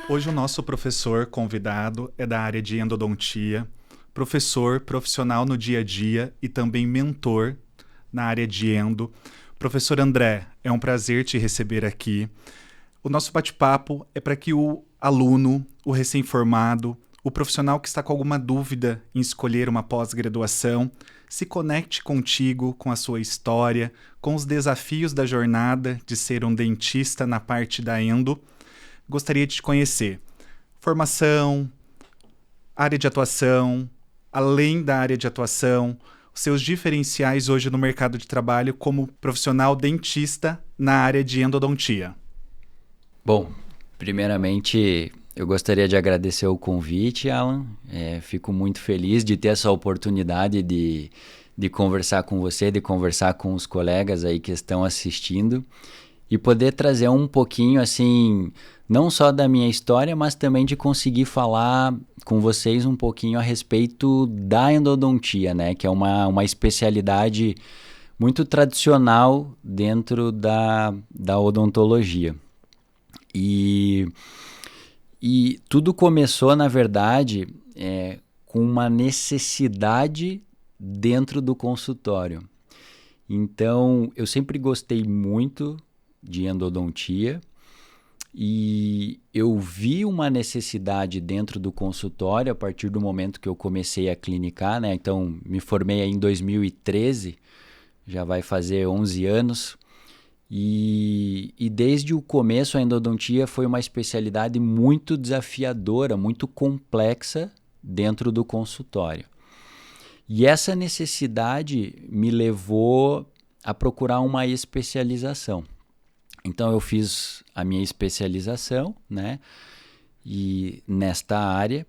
Hoje o nosso professor convidado é da área de endodontia, professor profissional no dia a dia e também mentor na área de endo. Professor André, é um prazer te receber aqui. O nosso bate-papo é para que o aluno, o recém-formado, o profissional que está com alguma dúvida em escolher uma pós-graduação, se conecte contigo, com a sua história, com os desafios da jornada de ser um dentista na parte da endo. Gostaria de te conhecer. Formação, área de atuação, além da área de atuação, os seus diferenciais hoje no mercado de trabalho como profissional dentista na área de endodontia. Bom, primeiramente eu gostaria de agradecer o convite, Alan. Fico muito feliz de ter essa oportunidade de conversar com você, de conversar com os colegas aí que estão assistindo e poder trazer um pouquinho, assim, não só da minha história, mas também de conseguir falar com vocês um pouquinho a respeito da endodontia, né? Que é uma especialidade muito tradicional dentro da odontologia. E tudo começou, na verdade, com uma necessidade dentro do consultório. Então, eu sempre gostei muito de endodontia e eu vi uma necessidade dentro do consultório a partir do momento que eu comecei a clinicar, né? Então, me formei aí em 2013, já vai fazer 11 anos. E desde o começo a endodontia foi uma especialidade muito desafiadora, muito complexa dentro do consultório. E essa necessidade me levou a procurar uma especialização. Então eu fiz a minha especialização, né? E nesta área.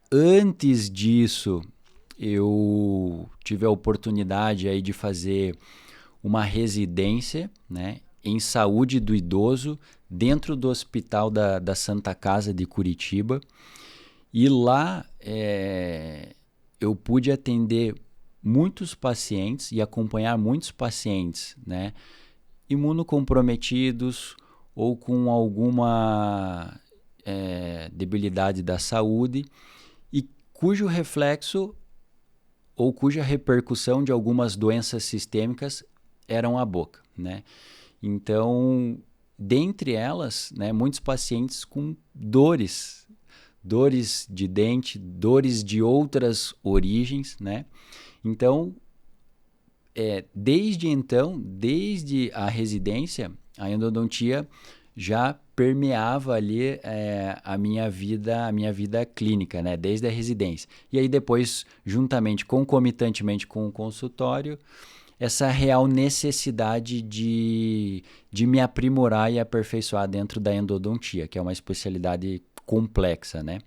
Antes disso, eu tive a oportunidade aí de fazer uma residência, né, em saúde do idoso dentro do Hospital da Santa Casa de Curitiba. E lá eu pude atender muitos pacientes e acompanhar muitos pacientes, né, imunocomprometidos ou com alguma debilidade da saúde e cujo reflexo ou cuja repercussão de algumas doenças sistêmicas eram a boca, né? Então, dentre elas, né, muitos pacientes com dores de dente, dores de outras origens, né? Então, desde a residência, a endodontia já permeava ali a minha vida clínica, né? Desde a residência. E aí depois, concomitantemente com o consultório, essa real necessidade de me aprimorar e aperfeiçoar dentro da endodontia, que é uma especialidade complexa, né?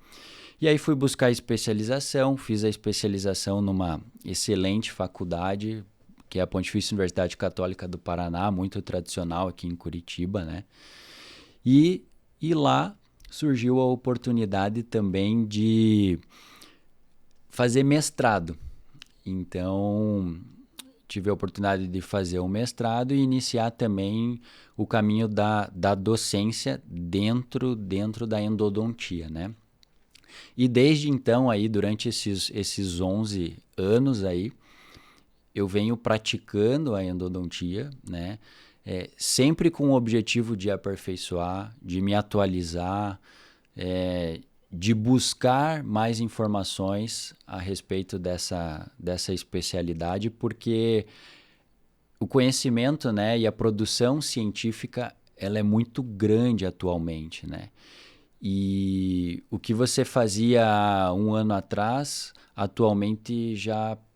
E aí fui buscar a especialização, fiz a especialização numa excelente faculdade, que é a Pontifícia Universidade Católica do Paraná, muito tradicional aqui em Curitiba, né? E lá surgiu a oportunidade também de fazer mestrado. Então, tive a oportunidade de fazer um mestrado e iniciar também o caminho da docência dentro da endodontia, né? E desde então, aí, durante esses 11 anos aí, eu venho praticando a endodontia, né? Sempre com o objetivo de aperfeiçoar, de me atualizar, de buscar mais informações a respeito dessa especialidade, porque o conhecimento, né, e a produção científica ela é muito grande atualmente, né? E o que você fazia um ano atrás, atualmente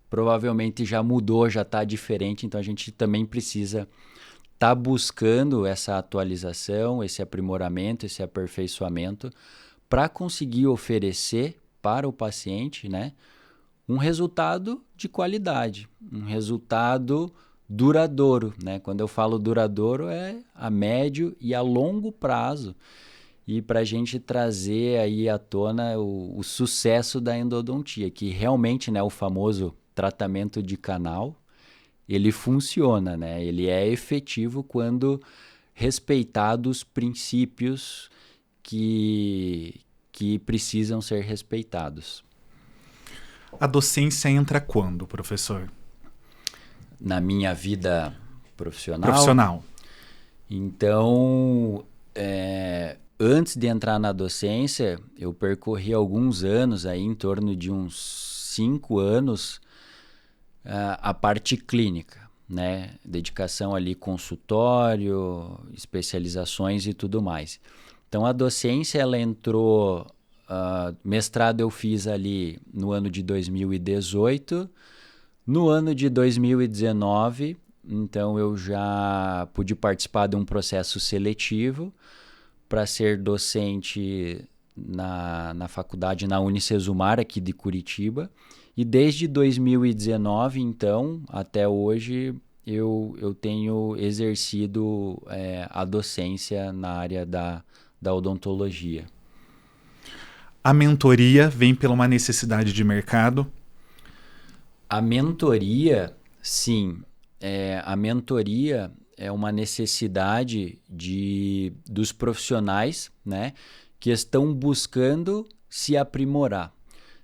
provavelmente já mudou, já está diferente, então a gente também precisa estar buscando essa atualização, esse aprimoramento, esse aperfeiçoamento para conseguir oferecer para o paciente, né, um resultado de qualidade, um resultado duradouro, né? Quando eu falo duradouro é a médio e a longo prazo. E para a gente trazer aí à tona o sucesso da endodontia, que realmente, né, o famoso tratamento de canal, ele funciona, né? Ele é efetivo quando respeitados os princípios que precisam ser respeitados. A docência entra quando, professor? Na minha vida Profissional. Então, antes de entrar na docência, eu percorri alguns anos, aí, em torno de uns 5 anos, a parte clínica, né? Dedicação ali, consultório, especializações e tudo mais. Então, a docência, ela entrou... mestrado eu fiz ali no ano de 2018. No ano de 2019, então eu já pude participar de um processo seletivo para ser docente na faculdade, na Unicesumar, aqui de Curitiba. E desde 2019, então, até hoje, eu tenho exercido a docência na área da odontologia. A mentoria vem pela uma necessidade de mercado? A mentoria, sim. A mentoria é uma necessidade dos profissionais, né, que estão buscando se aprimorar,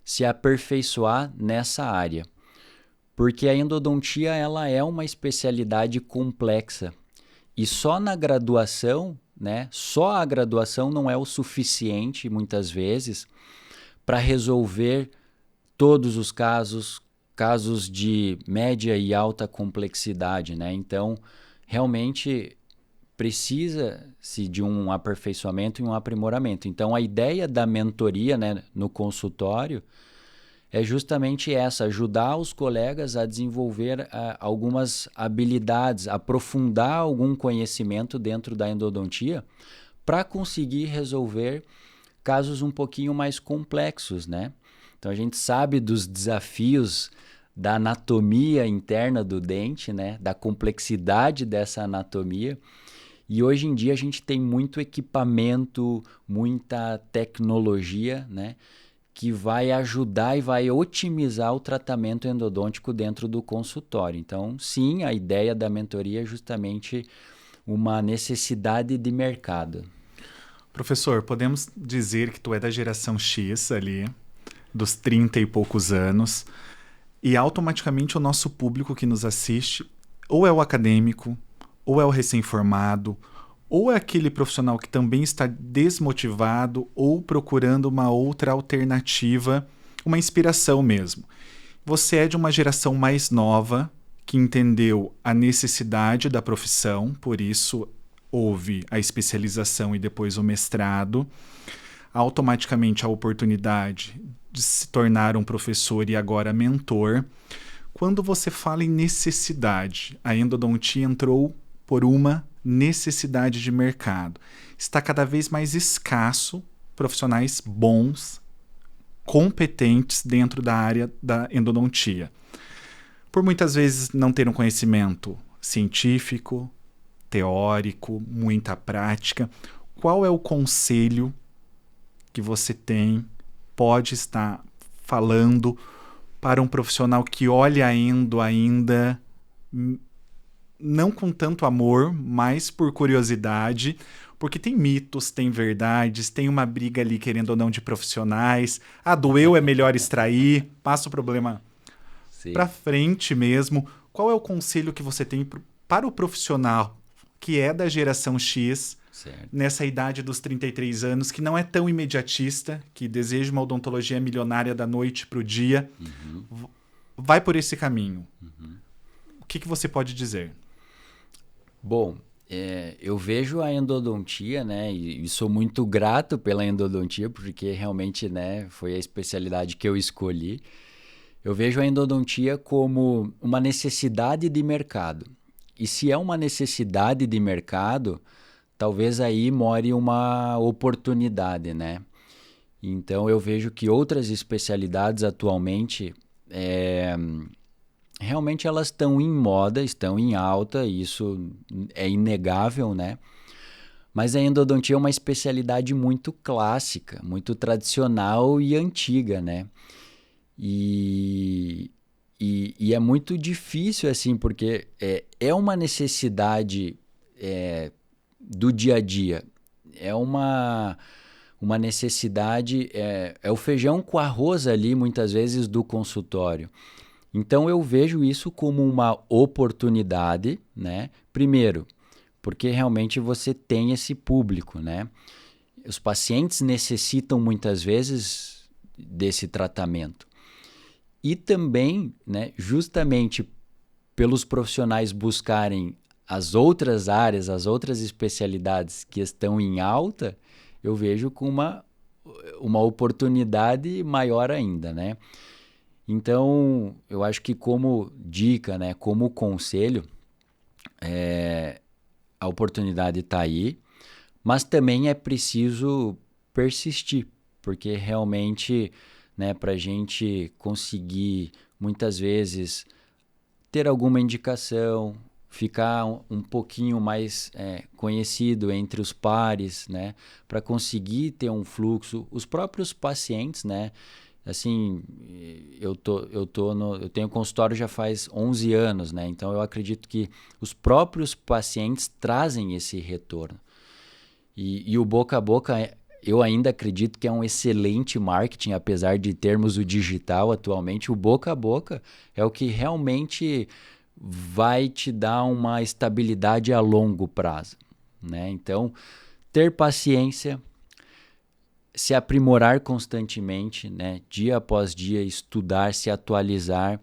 se aperfeiçoar nessa área. Porque a endodontia, ela é uma especialidade complexa. E só na graduação, né, só a graduação não é o suficiente, muitas vezes, para resolver todos os casos de média e alta complexidade, né? Então, realmente precisa-se de um aperfeiçoamento e um aprimoramento. Então, a ideia da mentoria, né, no consultório é justamente essa, ajudar os colegas a desenvolver algumas habilidades, aprofundar algum conhecimento dentro da endodontia para conseguir resolver casos um pouquinho mais complexos, né? Então, a gente sabe dos desafios da anatomia interna do dente, né? Da complexidade dessa anatomia. E hoje em dia a gente tem muito equipamento, muita tecnologia, né? Que vai ajudar e vai otimizar o tratamento endodôntico dentro do consultório. Então, sim, a ideia da mentoria é justamente uma necessidade de mercado. Professor, podemos dizer que tu é da geração X ali, dos 30 e poucos anos, e automaticamente o nosso público que nos assiste ou é o acadêmico, ou é o recém-formado, ou é aquele profissional que também está desmotivado ou procurando uma outra alternativa, uma inspiração mesmo. Você é de uma geração mais nova que entendeu a necessidade da profissão, por isso houve a especialização e depois o mestrado, automaticamente a oportunidade de se tornar um professor e agora mentor. Quando você fala em necessidade, a endodontia entrou por uma necessidade de mercado. Está cada vez mais escasso profissionais bons, competentes dentro da área da endodontia. Por muitas vezes não ter um conhecimento científico, teórico, muita prática. Qual é o conselho que você pode estar falando para um profissional que olha a endo ainda não com tanto amor, mas por curiosidade, porque tem mitos, tem verdades, tem uma briga ali, querendo ou não, de profissionais. Doeu, é melhor extrair, passa o problema para frente mesmo. Qual é o conselho que você tem para o profissional que é da geração X, certo, nessa idade dos 33 anos, que não é tão imediatista, que deseja uma odontologia milionária da noite para o dia, vai por esse caminho? O que você pode dizer? Bom, eu vejo a endodontia, né, e sou muito grato pela endodontia, porque realmente, né, foi a especialidade que eu escolhi. Eu vejo a endodontia como uma necessidade de mercado. E se é uma necessidade de mercado, talvez aí more uma oportunidade, né? Então, eu vejo que outras especialidades atualmente, realmente elas estão em moda, estão em alta, isso é inegável, né? Mas a endodontia é uma especialidade muito clássica, muito tradicional e antiga, né? E é muito difícil, assim, porque é uma necessidade do dia a dia. É uma uma necessidade, é o feijão com arroz ali, muitas vezes, do consultório. Então, eu vejo isso como uma oportunidade, né? Primeiro, porque realmente você tem esse público, né? Os pacientes necessitam, muitas vezes, desse tratamento. E também, né, justamente pelos profissionais buscarem as outras áreas, as outras especialidades que estão em alta, eu vejo com uma oportunidade maior ainda, né? Então, eu acho que como dica, né, como conselho, a oportunidade está aí, mas também é preciso persistir, porque realmente, né, para a gente conseguir, muitas vezes, ter alguma indicação, ficar um pouquinho mais conhecido entre os pares, né, para conseguir ter um fluxo, os próprios pacientes, né, assim, eu tenho consultório já faz 11 anos, né, então eu acredito que os próprios pacientes trazem esse retorno. E o boca a boca, eu ainda acredito que é um excelente marketing, apesar de termos o digital atualmente. O boca a boca é o que realmente vai te dar uma estabilidade a longo prazo, né? Então, ter paciência, se aprimorar constantemente, né? Dia após dia, estudar, se atualizar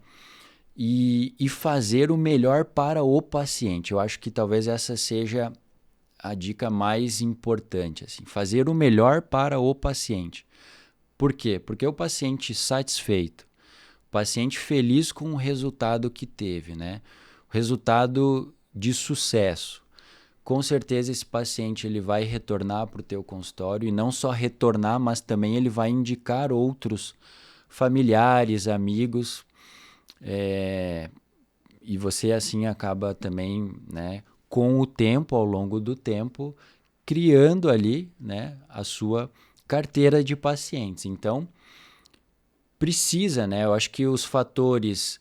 e fazer o melhor para o paciente. Eu acho que talvez essa seja a dica mais importante, assim, fazer o melhor para o paciente. Por quê? Porque o paciente satisfeito, o paciente feliz com o resultado que teve, né? O resultado de sucesso. Com certeza esse paciente ele vai retornar para o teu consultório e não só retornar, mas também ele vai indicar outros familiares, amigos, e você assim acaba também, né, com o tempo, ao longo do tempo, criando ali, né, a sua carteira de pacientes. Então, precisa, né? Eu acho que os fatores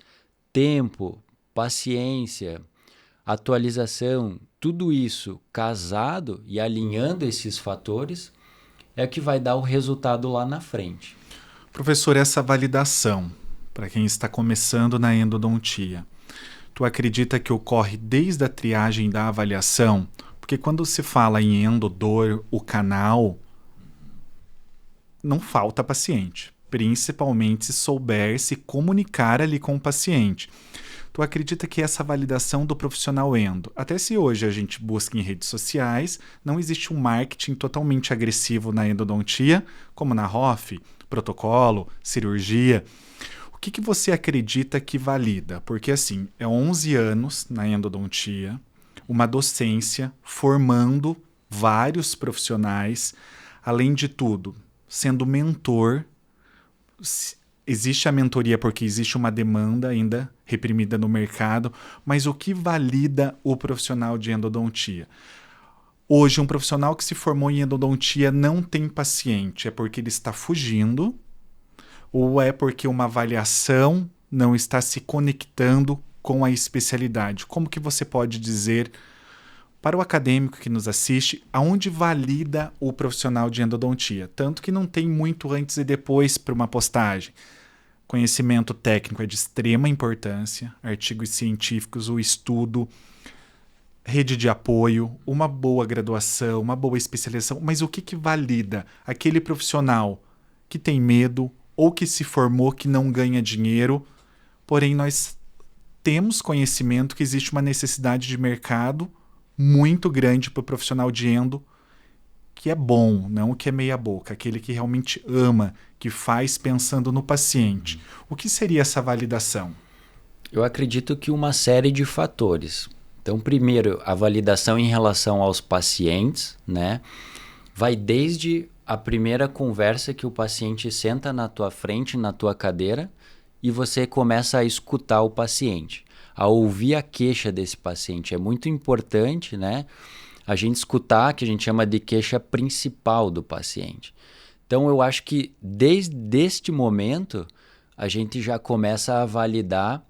tempo, paciência, atualização, tudo isso casado e alinhando esses fatores é que vai dar o resultado lá na frente. Professor, essa validação, para quem está começando na endodontia, tu acredita que ocorre desde a triagem da avaliação? Porque quando se fala em endodor, o canal, não falta paciente, principalmente se souber se comunicar ali com o paciente. Tu acredita que essa validação do profissional endo, até se hoje a gente busca em redes sociais, não existe um marketing totalmente agressivo na endodontia, como na ROF, protocolo, cirurgia. O que você acredita que valida? Porque assim, é 11 anos na endodontia, uma docência formando vários profissionais, além de tudo, sendo mentor. Existe a mentoria porque existe uma demanda ainda reprimida no mercado, mas o que valida o profissional de endodontia? Hoje, um profissional que se formou em endodontia não tem paciente, é porque ele está fugindo ou é porque uma avaliação não está se conectando com a especialidade? Como que você pode dizer para o acadêmico que nos assiste, aonde valida o profissional de endodontia? Tanto que não tem muito antes e depois para uma postagem. Conhecimento técnico é de extrema importância, artigos científicos, o estudo, rede de apoio, uma boa graduação, uma boa especialização, mas o que valida aquele profissional que tem medo ou que se formou, que não ganha dinheiro, porém nós temos conhecimento que existe uma necessidade de mercado muito grande para o profissional de endo, que é bom, não o que é meia boca, aquele que realmente ama, que faz pensando no paciente. O que seria essa validação? Eu acredito que uma série de fatores. Então, primeiro, a validação em relação aos pacientes, né? Vai desde a primeira conversa que o paciente senta na tua frente, na tua cadeira, e você começa a escutar o paciente, a ouvir a queixa desse paciente. É muito importante, né, a gente escutar, que a gente chama de queixa principal do paciente. Então, eu acho que desde este momento, a gente já começa a validar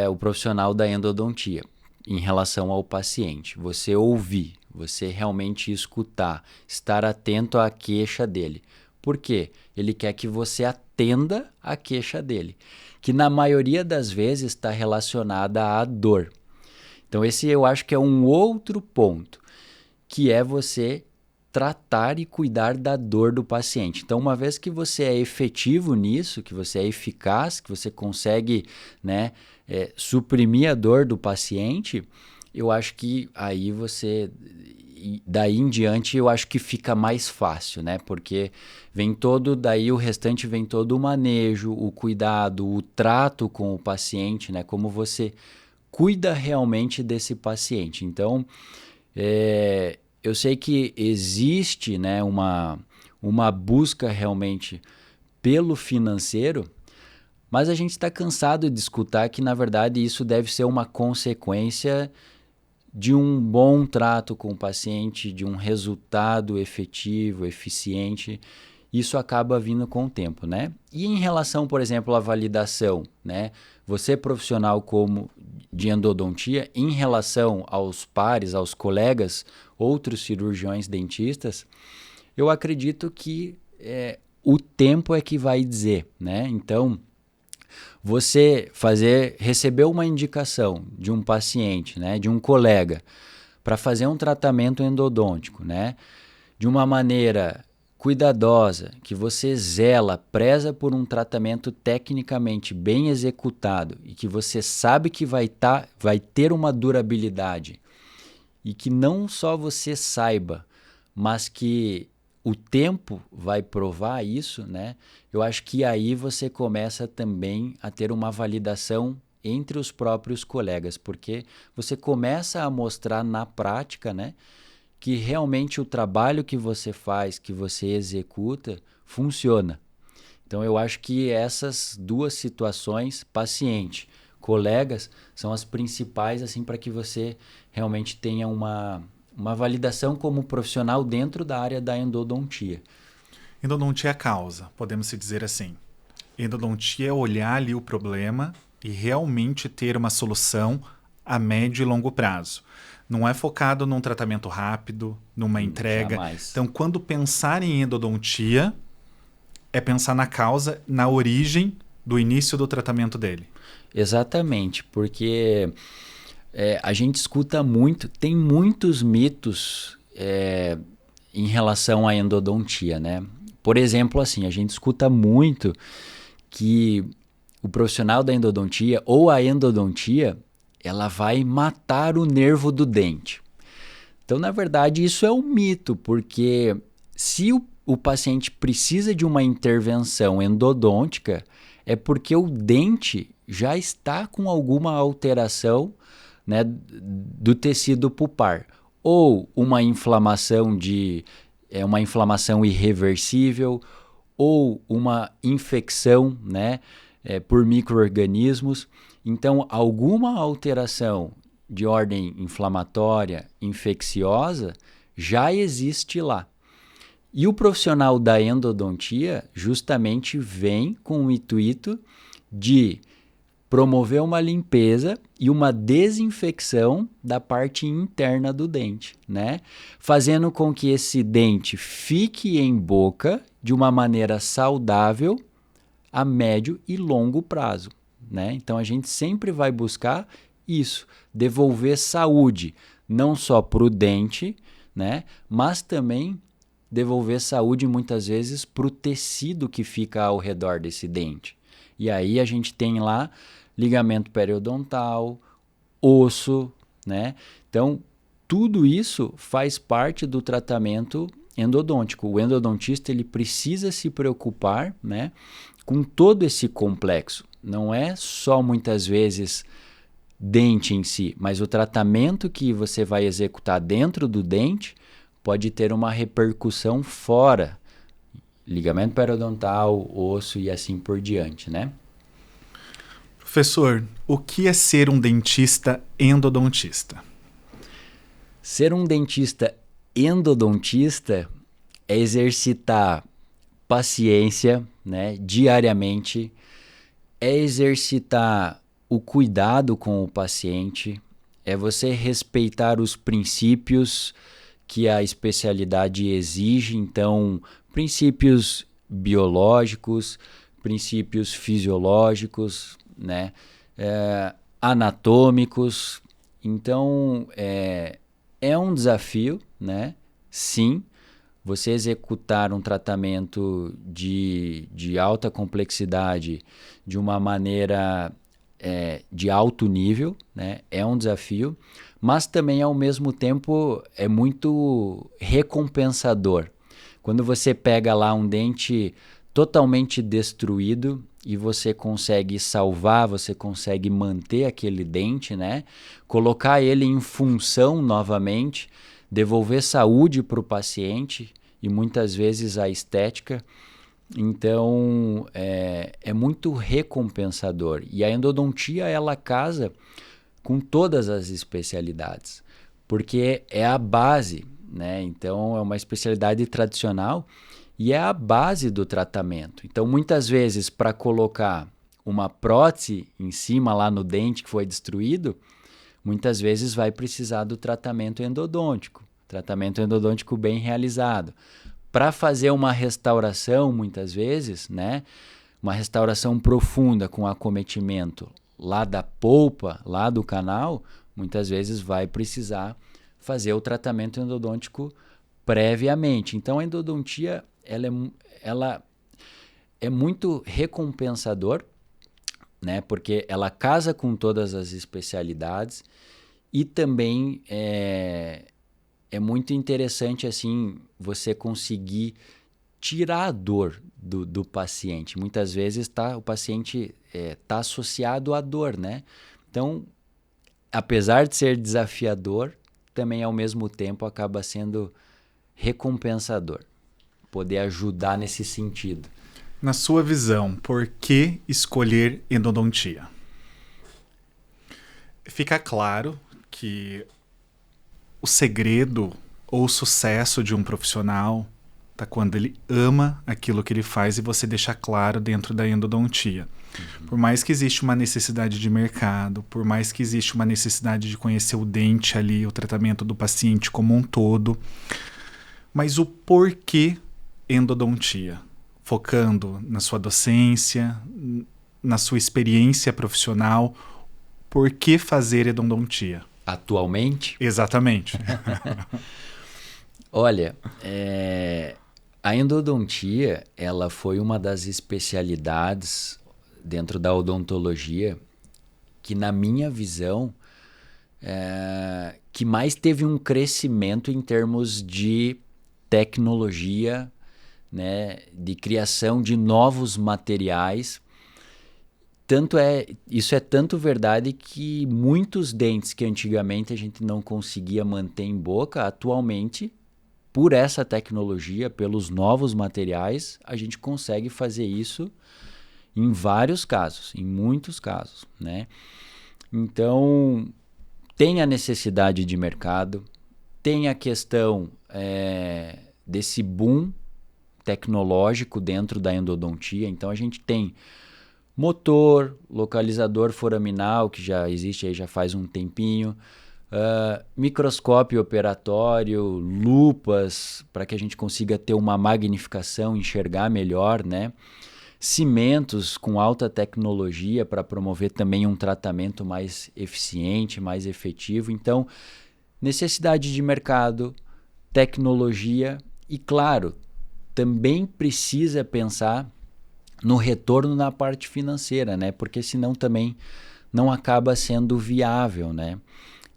o profissional da endodontia em relação ao paciente. Você ouvir, você realmente escutar, estar atento à queixa dele. Por quê? Ele quer que você atenda à queixa dele, que na maioria das vezes está relacionada à dor. Então esse eu acho que é um outro ponto, que é você tratar e cuidar da dor do paciente. Então, uma vez que você é efetivo nisso, que você é eficaz, que você consegue, né, suprimir a dor do paciente, eu acho que aí você, daí em diante, eu acho que fica mais fácil, né? Porque daí o restante vem todo o manejo, o cuidado, o trato com o paciente, né? Como você cuida realmente desse paciente. Então, eu sei que existe, né, uma busca realmente pelo financeiro, mas a gente está cansado de escutar que, na verdade, isso deve ser uma consequência de um bom trato com o paciente, de um resultado efetivo, eficiente. Isso acaba vindo com o tempo, né? E em relação, por exemplo, à validação, né? Você profissional como de endodontia, em relação aos pares, aos colegas, outros cirurgiões dentistas, eu acredito que o tempo é que vai dizer, né? Então, você receber uma indicação de um paciente, né, de um colega, para fazer um tratamento endodôntico, né, de uma maneira cuidadosa, que você preza por um tratamento tecnicamente bem executado e que você sabe que vai ter uma durabilidade e que não só você saiba, mas que o tempo vai provar isso, né? Eu acho que aí você começa também a ter uma validação entre os próprios colegas, porque você começa a mostrar na prática, né, que realmente o trabalho que você faz, que você executa, funciona. Então eu acho que essas duas situações, paciente, colegas, são as principais assim para que você realmente tenha uma validação como profissional dentro da área da endodontia. Endodontia é a causa, podemos se dizer assim. Endodontia é olhar ali o problema e realmente ter uma solução a médio e longo prazo. Não é focado num tratamento rápido, numa entrega. Jamais. Então, quando pensar em endodontia, é pensar na causa, na origem do início do tratamento dele. Exatamente, porque a gente escuta muito, tem muitos mitos em relação à endodontia, né? Por exemplo, assim, a gente escuta muito que o profissional da endodontia ou a endodontia, ela vai matar o nervo do dente. Então, na verdade, isso é um mito, porque se o paciente precisa de uma intervenção endodôntica, é porque o dente já está com alguma alteração, né, do tecido pulpar, ou uma inflamação uma inflamação irreversível, ou uma infecção, né, por micro-organismos. Então, alguma alteração de ordem inflamatória, infecciosa, já existe lá. E o profissional da endodontia justamente vem com o intuito de promover uma limpeza e uma desinfecção da parte interna do dente, né? Fazendo com que esse dente fique em boca de uma maneira saudável a médio e longo prazo, né? Então a gente sempre vai buscar isso, devolver saúde, não só para o dente, né? Mas também devolver saúde muitas vezes para o tecido que fica ao redor desse dente. E aí a gente tem lá ligamento periodontal, osso, né? Então, tudo isso faz parte do tratamento endodôntico. O endodontista ele precisa se preocupar, né, com todo esse complexo. Não é só muitas vezes dente em si, mas o tratamento que você vai executar dentro do dente pode ter uma repercussão fora, ligamento periodontal, osso e assim por diante, né? Professor, o que é ser um dentista endodontista? Ser um dentista endodontista é exercitar paciência, né, diariamente, é exercitar o cuidado com o paciente, é você respeitar os princípios que a especialidade exige, então, princípios biológicos, princípios fisiológicos, né? Anatômicos. Então, é um desafio, né? Sim, você executar um tratamento de alta complexidade de uma maneira de alto nível, né? É um desafio, mas também, ao mesmo tempo, é muito recompensador. Quando você pega lá um dente totalmente destruído e você consegue salvar, você consegue manter aquele dente, né? Colocar ele em função novamente, devolver saúde para o paciente e muitas vezes a estética. Então, é muito recompensador. E a endodontia, ela casa com todas as especialidades, porque é a base, né? Então, é uma especialidade tradicional e é a base do tratamento. Então, muitas vezes, para colocar uma prótese em cima lá no dente que foi destruído, muitas vezes vai precisar do tratamento endodôntico bem realizado. Para fazer uma restauração, muitas vezes, né, uma restauração profunda com acometimento lá da polpa, lá do canal, muitas vezes vai precisar fazer o tratamento endodôntico previamente. Então, a endodontia ela é muito recompensador, né, porque ela casa com todas as especialidades e também é muito interessante assim você conseguir tirar a dor do paciente. Muitas vezes o paciente está associado à dor, né? Então, apesar de ser desafiador, também ao mesmo tempo acaba sendo recompensador. Poder ajudar nesse sentido. Na sua visão, por que escolher endodontia? Fica claro que o segredo ou o sucesso de um profissional está quando ele ama aquilo que ele faz e você deixa claro dentro da endodontia. Por mais que exista uma necessidade de mercado, por mais que exista uma necessidade de conhecer o dente ali, o tratamento do paciente como um todo, mas o porquê endodontia? Focando na sua docência, na sua experiência profissional, por que fazer endodontia? Atualmente? Exatamente. Olha, a endodontia, ela foi uma das especialidades dentro da odontologia que, na minha visão, que mais teve um crescimento em termos de tecnologia, né, de criação de novos materiais. Isso é tanto verdade que muitos dentes que antigamente a gente não conseguia manter em boca, atualmente, por essa tecnologia, pelos novos materiais, a gente consegue fazer isso em vários casos, em muitos casos, né? Então, tem a necessidade de mercado, tem a questão desse boom tecnológico dentro da endodontia. Então, a gente tem motor, localizador foraminal, que já existe aí já faz um tempinho, microscópio operatório, lupas, para que a gente consiga ter uma magnificação, enxergar melhor, né? Cimentos com alta tecnologia para promover também um tratamento mais eficiente, mais efetivo. Então, necessidade de mercado, tecnologia e, claro, também precisa pensar no retorno na parte financeira, né? Porque senão também não acaba sendo viável, né?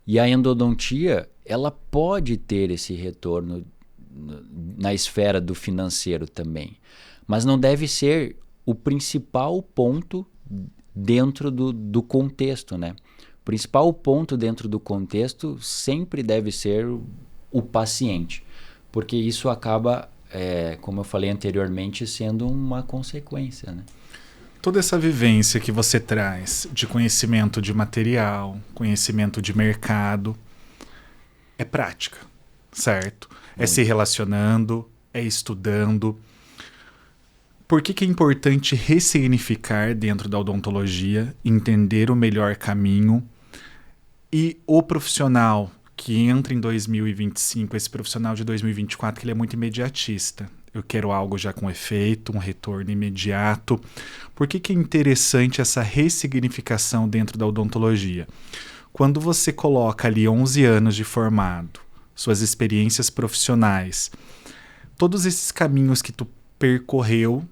E a endodontia, ela pode ter esse retorno na esfera do financeiro também, mas não deve ser o principal ponto dentro do contexto, né? O principal ponto dentro do contexto sempre deve ser o paciente, porque isso acaba, como eu falei anteriormente, sendo uma consequência, né? Toda essa vivência que você traz de conhecimento de material, conhecimento de mercado, é prática, certo? É se relacionando, é estudando. Por que é importante ressignificar dentro da odontologia, entender o melhor caminho e o profissional que entra em 2025, esse profissional de 2024, que ele é muito imediatista. Eu quero algo já com efeito, um retorno imediato. Por que é interessante essa ressignificação dentro da odontologia? Quando você coloca ali 11 anos de formado, suas experiências profissionais, todos esses caminhos que tu percorreu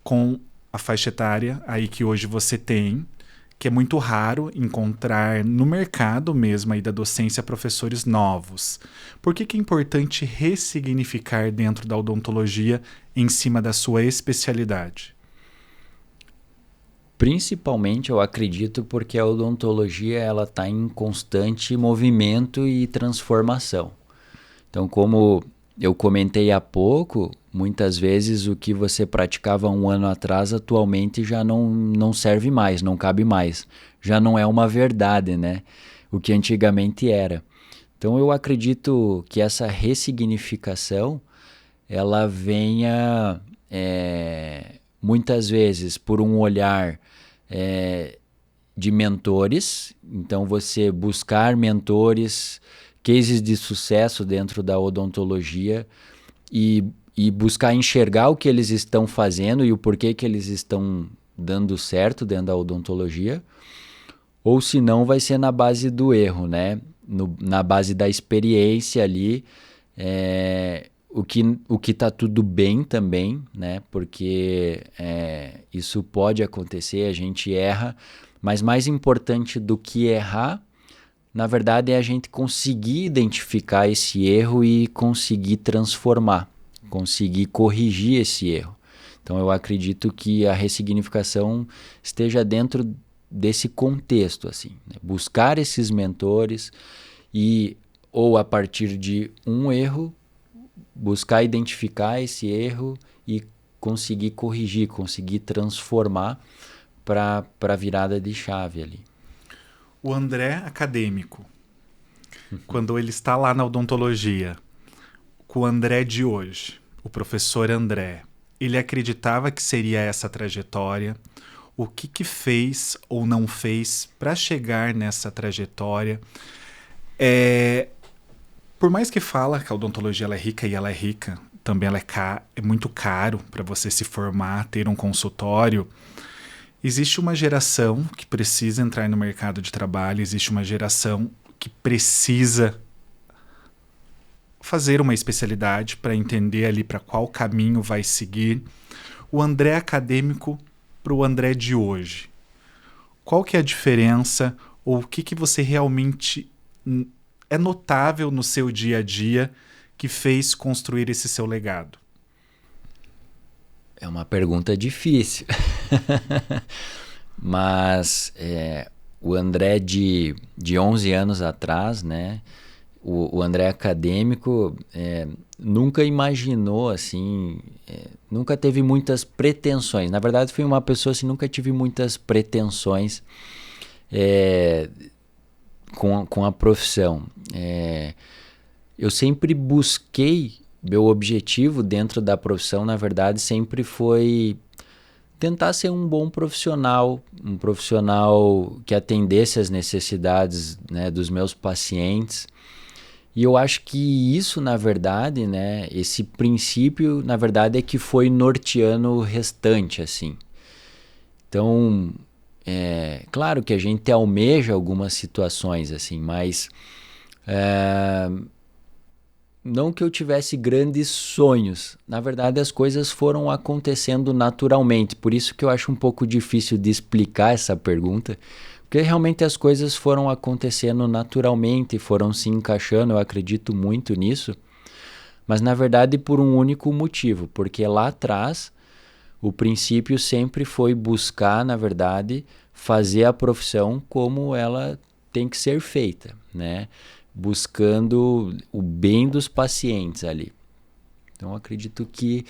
com a faixa etária aí que hoje você tem, que é muito raro encontrar no mercado mesmo aí da docência professores novos. Por que é importante ressignificar dentro da odontologia em cima da sua especialidade? Principalmente, eu acredito, porque a odontologia ela está em constante movimento e transformação. Então, como eu comentei há pouco, muitas vezes o que você praticava um ano atrás atualmente já não serve mais, não cabe mais. Já não é uma verdade, né? O que antigamente era. Então, eu acredito que essa ressignificação ela venha muitas vezes por um olhar de mentores. Então, você buscar mentores, cases de sucesso dentro da odontologia e buscar enxergar o que eles estão fazendo e o porquê que eles estão dando certo dentro da odontologia. Ou se não, vai ser na base do erro, né? Na base da experiência ali, o que tá tudo bem também, né? Porque isso pode acontecer, a gente erra, mas mais importante do que errar, na verdade, é a gente conseguir identificar esse erro e conseguir transformar, conseguir corrigir esse erro. Então, eu acredito que a ressignificação esteja dentro desse contexto, assim, né? Buscar esses mentores e, ou a partir de um erro, buscar identificar esse erro e conseguir corrigir, conseguir transformar para a virada de chave ali. O André acadêmico, quando ele está lá na odontologia, com o André de hoje, o professor André, ele acreditava que seria essa trajetória? O que fez ou não fez para chegar nessa trajetória? Por mais que fala que a odontologia ela é rica, e ela é rica, também ela é muito caro para você se formar, ter um consultório. Existe uma geração que precisa entrar no mercado de trabalho, existe uma geração que precisa fazer uma especialidade para entender ali para qual caminho vai seguir. O André acadêmico para o André de hoje. Qual que é a diferença ou o que você realmente é notável no seu dia a dia que fez construir esse seu legado? É uma pergunta difícil. Mas o André de 11 anos atrás, né? O André acadêmico nunca imaginou, assim, nunca teve muitas pretensões. Na verdade, fui uma pessoa assim, nunca tive muitas pretensões com a profissão. Eu sempre busquei, meu objetivo dentro da profissão, na verdade, sempre foi tentar ser um bom profissional, um profissional que atendesse às necessidades, né, dos meus pacientes. E eu acho que isso, na verdade, né, esse princípio, na verdade, é que foi norteando o restante, assim. Então, claro que a gente almeja algumas situações, assim, mas não que eu tivesse grandes sonhos. Na verdade, as coisas foram acontecendo naturalmente. Por isso que eu acho um pouco difícil de explicar essa pergunta, porque realmente as coisas foram acontecendo naturalmente, foram se encaixando, eu acredito muito nisso, mas na verdade por um único motivo, porque lá atrás o princípio sempre foi buscar, na verdade, fazer a profissão como ela tem que ser feita, né? Buscando o bem dos pacientes ali. Então, eu acredito que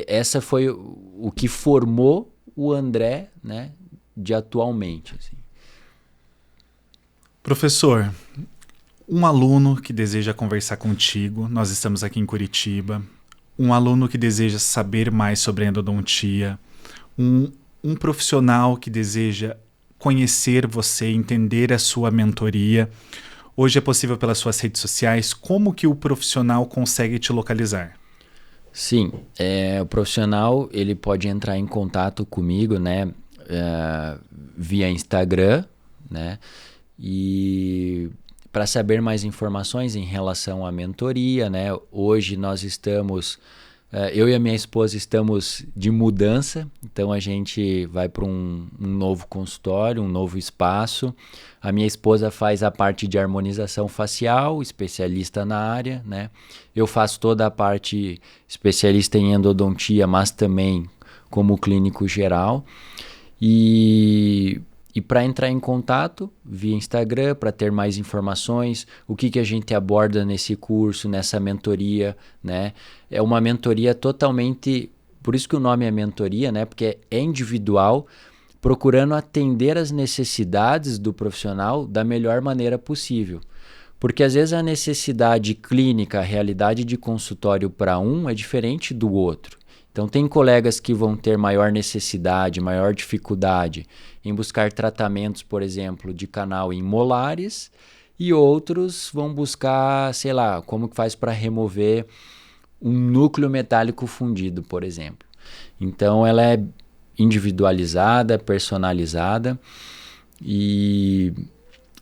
essa foi o que formou o André, né, de atualmente. Assim. Professor, um aluno que deseja conversar contigo, nós estamos aqui em Curitiba, um aluno que deseja saber mais sobre a endodontia, um profissional que deseja conhecer você, entender a sua mentoria? Hoje é possível pelas suas redes sociais. Como que o profissional consegue te localizar? Sim, o profissional ele pode entrar em contato comigo, né, via Instagram, né, e para saber mais informações em relação à mentoria, né, hoje nós estamos, eu e a minha esposa estamos de mudança, então a gente vai para um novo consultório, um novo espaço. A minha esposa faz a parte de harmonização facial, especialista na área, né? Eu faço toda a parte especialista em endodontia, mas também como clínico geral. E para entrar em contato via Instagram, para ter mais informações, o que a gente aborda nesse curso, nessa mentoria, né? É uma mentoria totalmente, por isso que o nome é mentoria, né? Porque é individual, procurando atender as necessidades do profissional da melhor maneira possível. Porque às vezes a necessidade clínica, a realidade de consultório para um é diferente do outro. Então tem colegas que vão ter maior necessidade, maior dificuldade em buscar tratamentos, por exemplo, de canal em molares, e outros vão buscar, sei lá, como que faz para remover um núcleo metálico fundido, por exemplo. Então ela é individualizada, personalizada e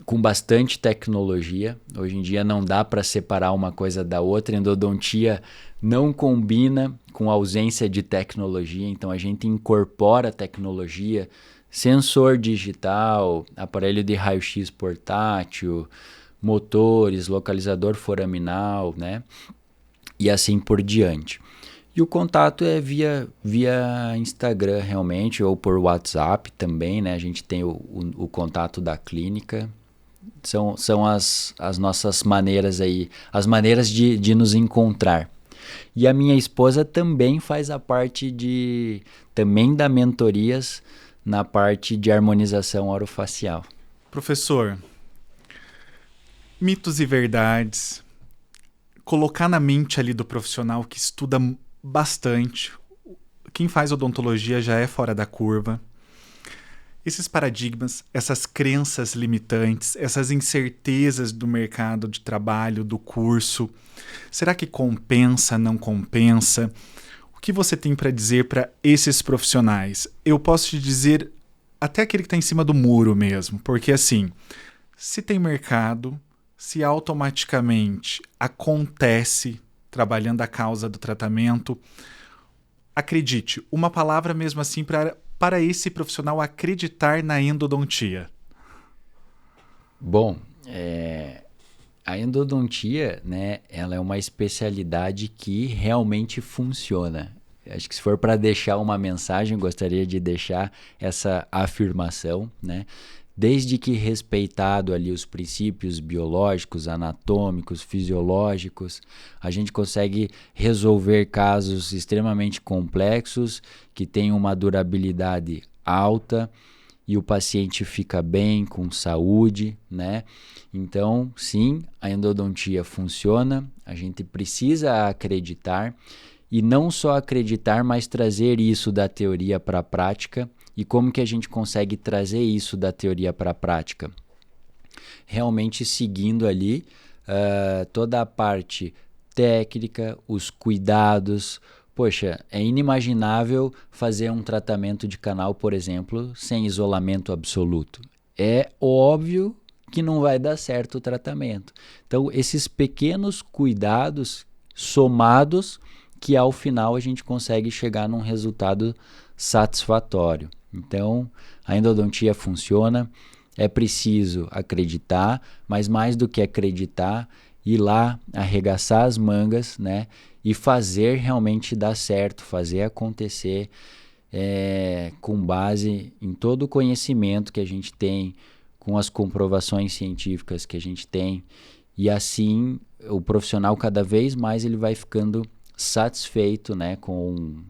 com bastante tecnologia. Hoje em dia não dá para separar uma coisa da outra. Endodontia não combina com a ausência de tecnologia, então a gente incorpora tecnologia, sensor digital, aparelho de raio-x portátil, motores, localizador foraminal, né? E assim por diante. E o contato é via Instagram realmente, ou por WhatsApp também, né? A gente tem o contato da clínica. São as nossas maneiras aí, as maneiras de nos encontrar. E a minha esposa também faz a parte também dá mentorias na parte de harmonização orofacial. Professor, mitos e verdades, colocar na mente ali do profissional que estuda bastante, quem faz odontologia já é fora da curva. Esses paradigmas, essas crenças limitantes, essas incertezas do mercado de trabalho, do curso, será que compensa, não compensa? O que você tem para dizer para esses profissionais? Eu posso te dizer até aquele que está em cima do muro mesmo, porque assim, se tem mercado, se automaticamente acontece trabalhando a causa do tratamento, acredite, uma palavra mesmo assim para esse profissional acreditar na endodontia. Bom, a endodontia, né, ela é uma especialidade que realmente funciona. Acho que se for para deixar uma mensagem, gostaria de deixar essa afirmação, né? Desde que respeitado ali os princípios biológicos, anatômicos, fisiológicos, a gente consegue resolver casos extremamente complexos que têm uma durabilidade alta e o paciente fica bem, com saúde, né? Então, sim, a endodontia funciona, a gente precisa acreditar e não só acreditar, mas trazer isso da teoria para a prática. E como que a gente consegue trazer isso da teoria para a prática? Realmente seguindo ali toda a parte técnica, os cuidados. Poxa, é inimaginável fazer um tratamento de canal, por exemplo, sem isolamento absoluto. É óbvio que não vai dar certo o tratamento. Então, esses pequenos cuidados somados que ao final a gente consegue chegar num resultado satisfatório. Então, a endodontia funciona, é preciso acreditar, mas mais do que acreditar, ir lá, arregaçar as mangas, né, e fazer realmente dar certo, fazer acontecer com base em todo o conhecimento que a gente tem, com as comprovações científicas que a gente tem, e assim o profissional cada vez mais ele vai ficando satisfeito, né, com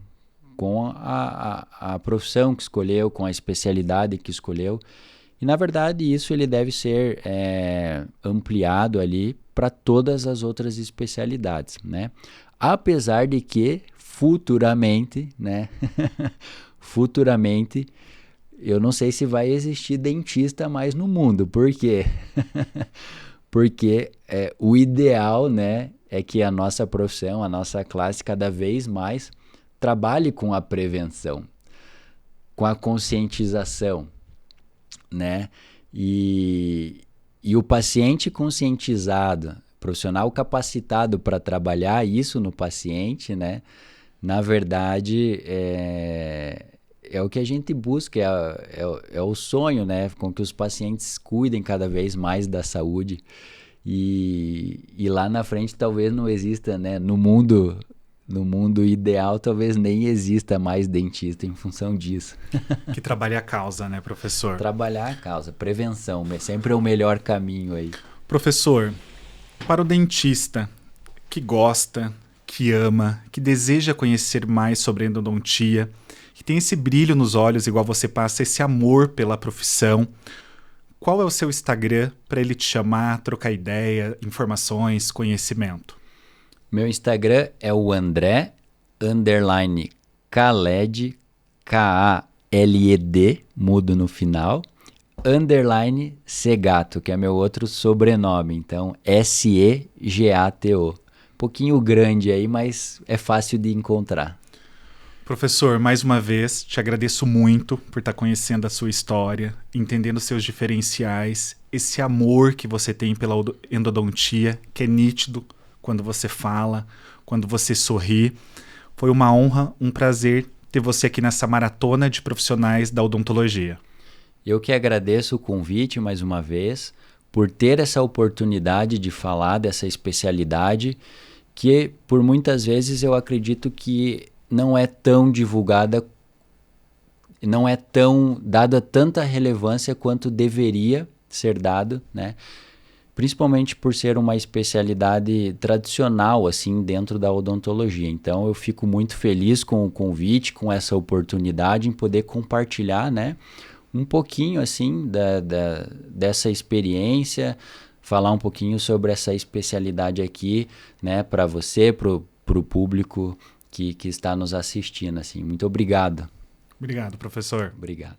a profissão que escolheu, com a especialidade que escolheu. E, na verdade, isso ele deve ser ampliado ali para todas as outras especialidades, né? Apesar de que, futuramente, né? futuramente, eu não sei se vai existir dentista mais no mundo. Por quê? Porque o ideal, né, é que a nossa profissão, a nossa classe, cada vez mais trabalhe com a prevenção, com a conscientização, né? E o paciente conscientizado, profissional capacitado para trabalhar isso no paciente, né? Na verdade, é o que a gente busca, é o sonho, né? Com que os pacientes cuidem cada vez mais da saúde. E lá na frente talvez não exista, né? No mundo ideal, talvez nem exista mais dentista em função disso. Que trabalhe a causa, né, professor? Trabalhar a causa, prevenção, sempre é o melhor caminho aí. Professor, para o dentista que gosta, que ama, que deseja conhecer mais sobre endodontia, que tem esse brilho nos olhos, igual você passa, esse amor pela profissão, qual é o seu Instagram para ele te chamar, trocar ideia, informações, conhecimento? Meu Instagram é o André _Khaled, K-A-L-E-D, mudo no final, _Segato, que é meu outro sobrenome, então S-E-G-A-T-O. Pouquinho grande aí, mas é fácil de encontrar. Professor, mais uma vez, te agradeço muito por estar conhecendo a sua história, entendendo seus diferenciais, esse amor que você tem pela endodontia, que é nítido quando você fala, quando você sorri. Foi uma honra, um prazer ter você aqui nessa maratona de profissionais da odontologia. Eu que agradeço o convite mais uma vez, por ter essa oportunidade de falar dessa especialidade, que por muitas vezes eu acredito que não é tão divulgada, não é tão dada tanta relevância quanto deveria ser dado, né? Principalmente por ser uma especialidade tradicional assim dentro da odontologia. Então eu fico muito feliz com o convite, com essa oportunidade em poder compartilhar, né, um pouquinho assim dessa experiência, falar um pouquinho sobre essa especialidade aqui, né, para você, pro público que está nos assistindo, assim. Muito obrigado. Obrigado, professor. Obrigado.